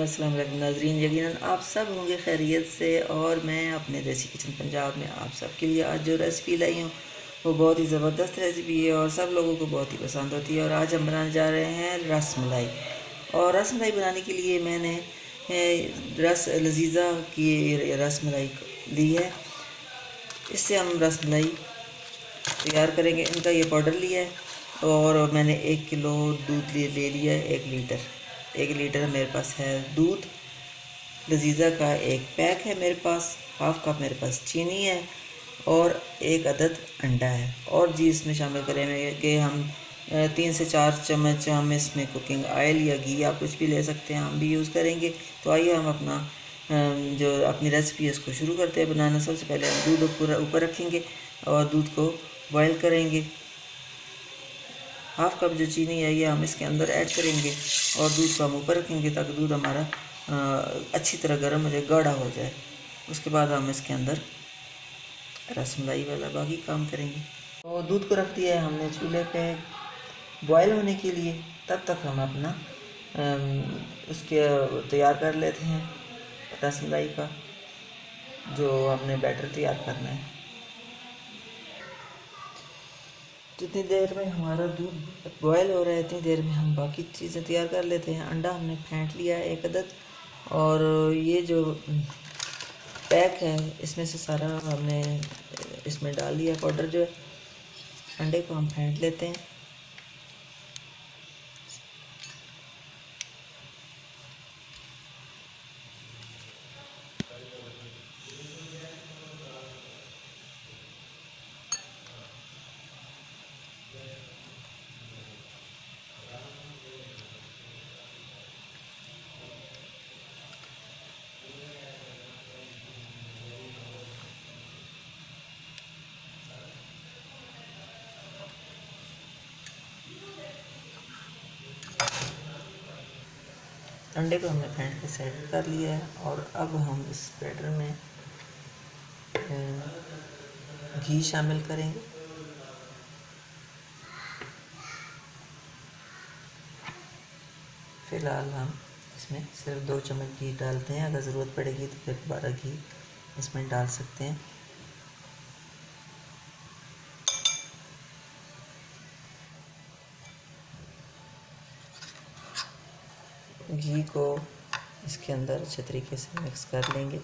अस्सलाम वालेकुम नाज़रीन, यकीनन आप सब होंगे खैरियत से। और मैं अपने देसी किचन पंजाब में आप सब के लिए आज जो रेसिपी लाई हूँ वो बहुत ही ज़बरदस्त रेसिपी है और सब लोगों को बहुत ही पसंद होती है। और आज हम बनाने जा रहे हैं रस मलाई। और रस मलाई बनाने के लिए मैंने रस लजीज़ा की रस मलाई ली है। इससे हम रस मलाई तैयार करेंगे। इनका ये पाउडर लिया है और मैंने 1 किलो दूध ले लिया है। 1 लीटर मेरे पास है दूध। लजीज़ा का एक पैक है मेरे पास। हाफ़ कप मेरे पास चीनी है और 1 अदद अंडा है। और जी इसमें शामिल करेंगे कि हम 3 से 4 चम्मच हम इसमें कुकिंग ऑयल या घी आप कुछ भी ले सकते हैं, हम भी यूज़ करेंगे। तो आइए हम अपना जो अपनी रेसिपी है उसको शुरू करते हैं बनाना। सबसे पहले हम दूध ऊपर रखेंगे और दूध को बॉयल करेंगे। हाफ़ कप जो चीनी है ये हम इसके अंदर ऐड करेंगे और दूध को हम ऊपर रखेंगे ताकि दूध हमारा अच्छी तरह गर्म हो जाए, गाढ़ा हो जाए। उसके बाद हम इसके अंदर रसमलाई वाला बाकी काम करेंगे। तो दूध को रख दिया है हमने चूल्हे पे बॉयल होने के लिए। तब तक हम अपना उसके तैयार कर लेते हैं रसमलाई का जो हमने बैटर तैयार करना है। जितनी देर में हमारा दूध बॉयल हो रहा है इतनी देर में हम बाकी चीज़ें तैयार कर लेते हैं। अंडा हमने फेंट लिया है 1 अदद और ये जो पैक है इसमें से सारा हमने इसमें डाल दिया पाउडर जो है। अंडे को हम फेंट लेते हैं। अंडे को हमने फेंट के सेट कर लिया है और अब हम इस बैटर में घी शामिल करेंगे। फ़िलहाल हम इसमें सिर्फ 2 चम्मच घी डालते हैं। अगर ज़रूरत पड़ेगी तो फिर दोबारा घी इसमें डाल सकते हैं। घी को इसके अंदर अच्छे तरीके से मिक्स कर लेंगे।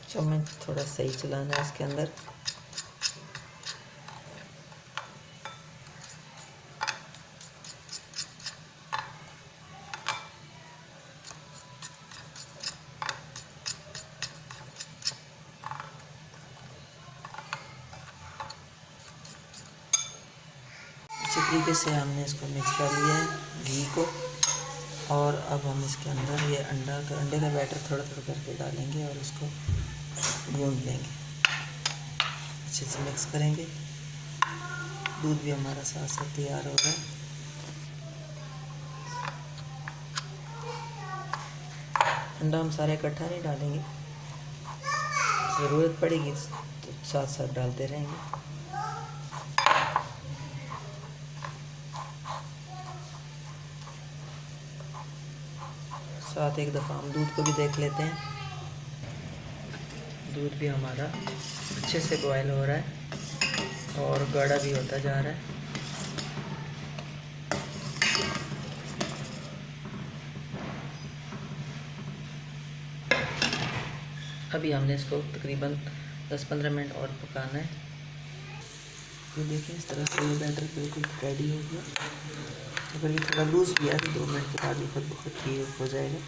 चम्मच थोड़ा सही चलाना है इसके अंदर। इसी तरीके से हमने इसको मिक्स कर लिया है घी को। और अब हम इसके अंदर ये अंडे का बैटर थोड़ा थोड़ा करके डालेंगे और उसको गूंद लेंगे, अच्छे से मिक्स करेंगे। दूध भी हमारा साथ साथ तैयार हो रहा है। अंडा हम सारे इकट्ठा नहीं डालेंगे, ज़रूरत पड़ेगी तो साथ साथ डालते रहेंगे। साथ एक दफ़ा हम दूध को भी देख लेते हैं। दूध भी हमारा अच्छे से बॉयल हो रहा है और गाढ़ा भी होता जा रहा है। अभी हमने इसको तकरीबन 10-15 मिनट और पकाना है। तो देखिए इस तरह से ये बैटर बिल्कुल रेडी हो गया। अगर ये थोड़ा लूज़ भी है तो 2 मिनट के बाद ये खुद बहुत ठीक हो जाएगा।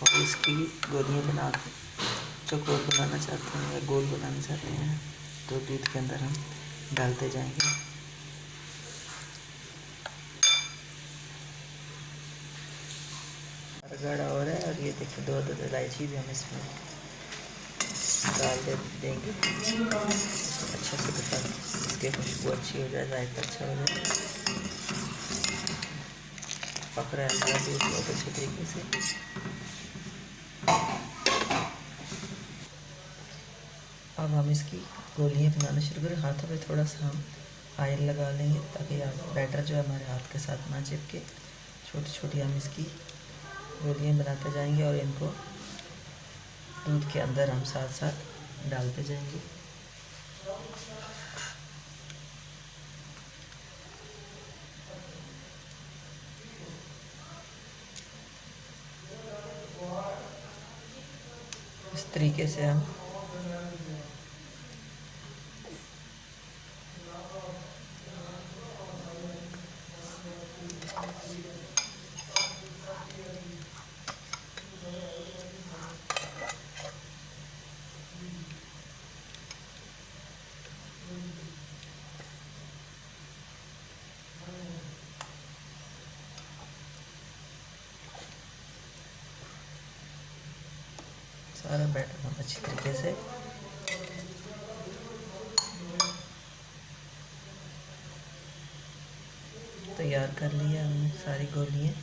और इसकी गोलियाँ बना के चौकोर बनाना चाहते हैं या गोल बनाना चाहते हैं तो दूध के अंदर हम डालते जाएंगे। और गाढ़ा हो रहा है और ये देखिए 2 अदद इलायची भी हम इसमें डाल देंगे अच्छा से, ताकि इसकी खुशबू अच्छी हो जाए, जायका अच्छा हो जाए। पक रहा है हमारा दूध बहुत अच्छे तरीके से। अब हम इसकी गोलियाँ बनाना शुरू करें। हाथों पे थोड़ा सा हम ऑयल लगा लेंगे ताकि बैटर जो है हमारे हाथ के साथ ना चिपके। छोटी छोटी हम इसकी गोलियाँ बनाते जाएंगे और इनको दूध के अंदर हम साथ साथ डालते जाएंगे। इस तरीके से हम सारा बैटर हम अच्छी तरीके से तैयार कर लिया हमने सारी गोलियाँ।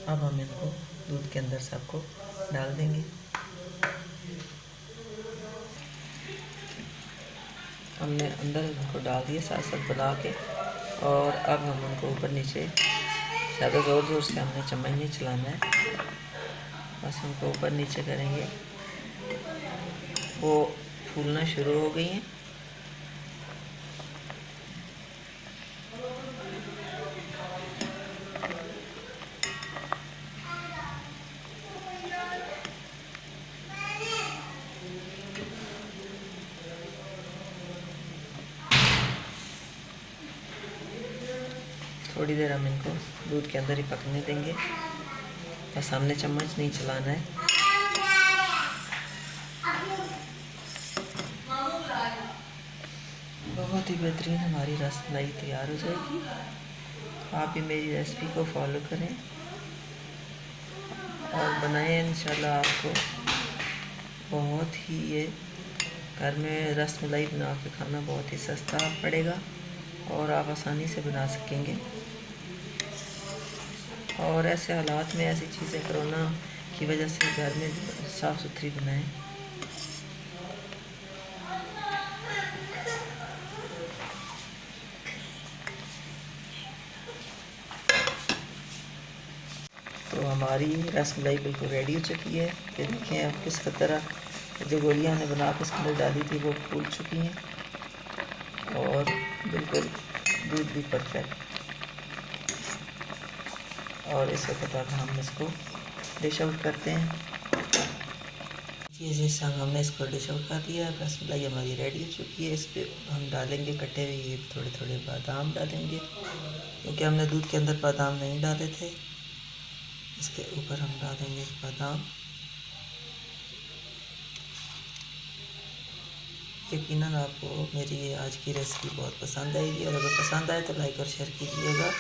अब हम इनको दूध के अंदर सबको डाल देंगे। हमने अंदर इनको डाल दिए साथ साथ बना के, और अब हम उनको ऊपर नीचे ज़्यादा ज़ोर ज़ोर से हमने चम्मच नहीं चलाना है, बस उनको ऊपर नीचे करेंगे। वो फूलना शुरू हो गई हैं। थोड़ी देर हम इनको दूध के अंदर ही पकने देंगे, बस हमने चम्मच नहीं चलाना है। बहुत ही बेहतरीन हमारी रसमलाई तैयार हो जाएगी। आप भी मेरी रेसिपी को फॉलो करें और बनाएं, इंशाल्लाह आपको बहुत ही ये घर में रसमलाई बना के खाना बहुत ही सस्ता पड़ेगा और आप आसानी से बना सकेंगे। और ऐसे हालात में ऐसी चीज़ें कोरोना की वजह से घर में साफ़ सुथरी बनाएं। तो हमारी रसमलाई बिल्कुल रेडी हो चुकी है। ये देखें आप किस तरह जो गोलियां हमने बना के इसके अंदर डाली थी वो फूल चुकी हैं और बिल्कुल दूध भी परफेक्ट। और इस वक्त अब हम इसको डिश आउट करते हैं। ये जैसे हमने इसको डिश आउट कर दिया। रसमलाई हमारी रेडी हो चुकी है। इस पर हम डालेंगे कटे हुए ये थोड़े थोड़े बादाम डालेंगे, क्योंकि हमने दूध के अंदर बादाम नहीं डाले थे। इसके ऊपर हम डालेंगे बादाम। यकीनन आपको मेरी ये आज की रेसिपी बहुत पसंद आएगी, और अगर पसंद आए तो लाइक और शेयर कीजिएगा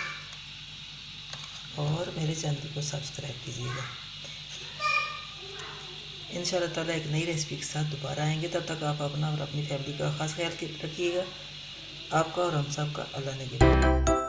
और मेरे चैनल को सब्सक्राइब कीजिएगा। इंशाल्लाह ताला एक नई रेसिपी के साथ दोबारा आएंगे। तब तक आप अपना और अपनी फैमिली का ख़ास ख्याल रखिएगा। आपका और हम सब का अल्लाह ने